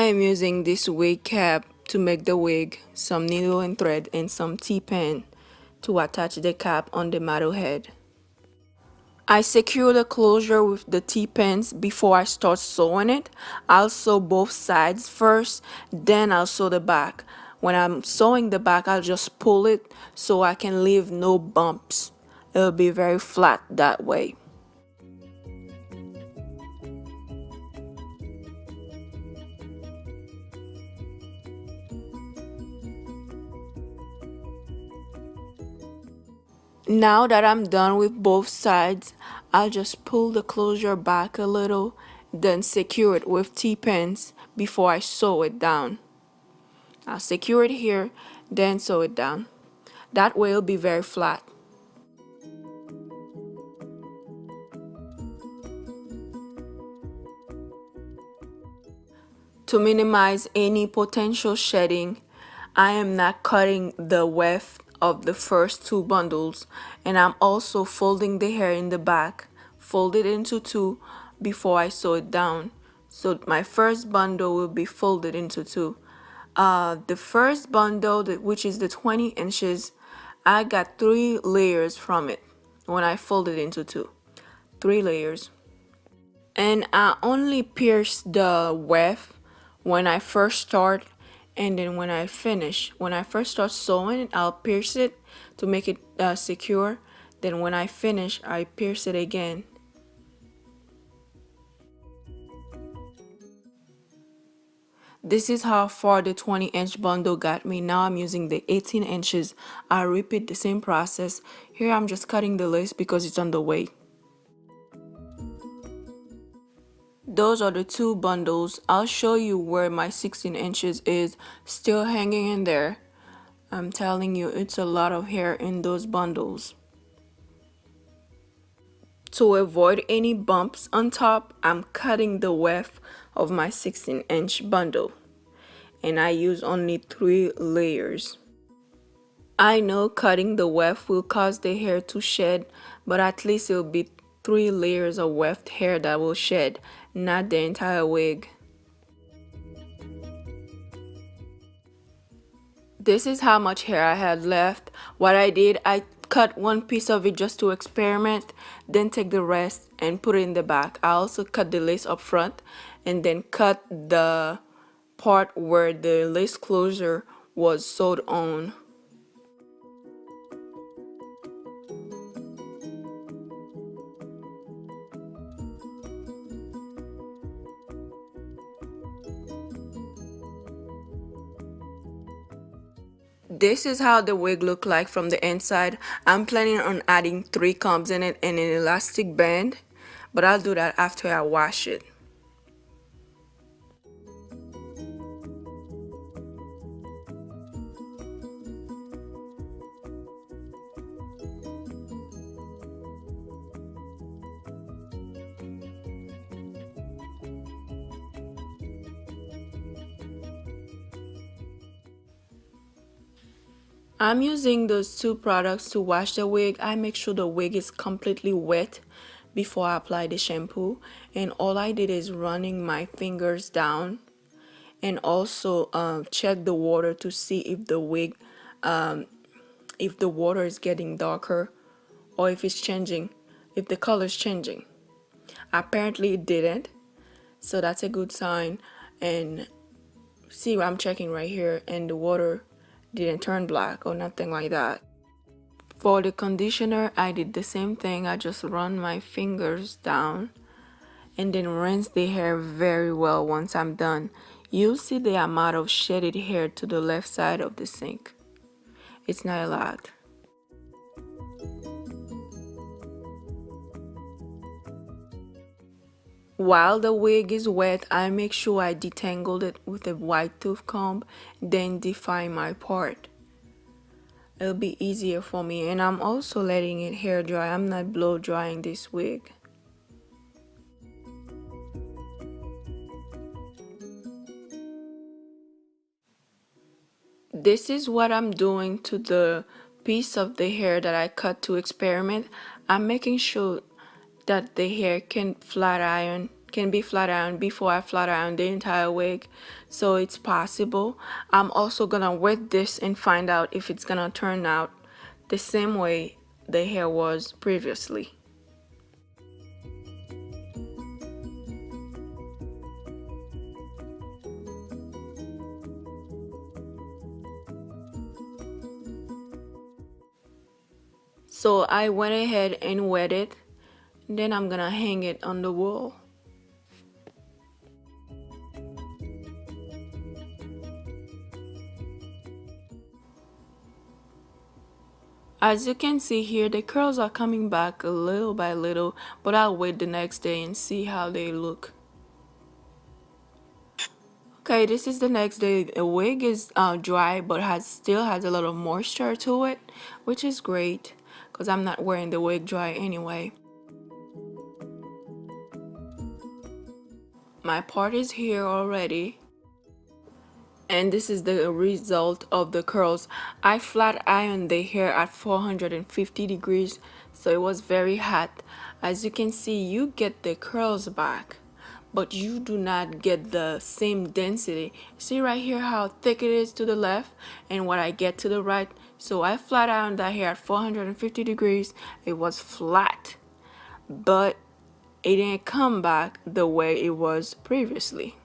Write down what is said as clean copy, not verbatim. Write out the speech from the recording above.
am using this wig cap to make the wig, some needle and thread, and some T-pin to attach the cap on the model head. I secure the closure with the T-pins before I start sewing it. I'll sew both sides first, then I'll sew the back. When I'm sewing the back, I'll just pull it so I can leave no bumps. It'll be very flat that way. Now that I'm done with both sides, I'll just pull the closure back a little, then secure it with T-pins before I sew it down. I'll secure it here, then sew it down. That way it'll be very flat. To minimize any potential shedding, I am not cutting the width of the first two bundles, and I'm also folding the hair in the back, fold it into two before I sew it down. So my first bundle will be folded into two. The first bundle, which is the 20 inches, I got 3 layers from it when I folded into two. 3 layers. And I only pierce the width when I first start, and then when I finish. When I first start sewing it, I'll pierce it to make it secure. Then when I finish, I pierce it again. This is how far the 20-inch bundle got me. Now I'm using the 18 inches. I repeat the same process. Here I'm just cutting the lace because it's on the way. Those are the two bundles. I'll show you where my 16 inches is still hanging in there. I'm telling you, it's a lot of hair in those bundles. To avoid any bumps on top, I'm cutting the width of my 16-inch bundle. And I use only 3 layers. I know cutting the weft will cause the hair to shed, but at least it will be 3 layers of weft hair that will shed, not the entire wig. This is how much hair I had left. What I did, I cut one piece of it just to experiment, then take the rest and put it in the back. I also cut the lace up front and then cut the part where the lace closure was sewed on. This is how the wig looked like from the inside. I'm planning on adding 3 combs in it and an elastic band, but I'll do that after I wash it. I'm using those 2 products to wash the wig. I make sure the wig is completely wet before I apply the shampoo, and all I did is running my fingers down and also check the water to see if the wig if the water is getting darker or if it's changing, if the color is changing. Apparently it didn't, so that's a good sign. And see, I'm checking right here, and the water didn't turn black or nothing like that. For the conditioner, I did the same thing. I just run my fingers down and then rinse the hair very well. Once I'm done, you'll see the amount of shedded hair to the left side of the sink. It's not a lot. While the wig is wet, I make sure I detangled it with a wide tooth comb, then define my part. It'll be easier for me, and I'm also letting it hair dry. I'm not blow drying this wig. This is what I'm doing to the piece of the hair that I cut to experiment. I'm making sure that the hair can flat iron can be flat ironed before I flat iron the entire wig, so it's possible. I'm also gonna wet this and find out if it's gonna turn out the same way the hair was previously. So I went ahead and wet it, then I'm gonna hang it on the wall. As you can see here, the curls are coming back a little by little, but I'll wait the next day and see how they look. Okay, this is the next day. The wig is dry, but still has a lot of moisture to it, which is great because I'm not wearing the wig dry anyway. My part is here already, and this is the result of the curls. I flat ironed the hair at 450 degrees, so it was very hot. As you can see, you get the curls back, but you do not get the same density. See right here how thick it is to the left and what I get to the right. So I flat ironed that hair at 450 degrees. It was flat, but it didn't come back the way it was previously.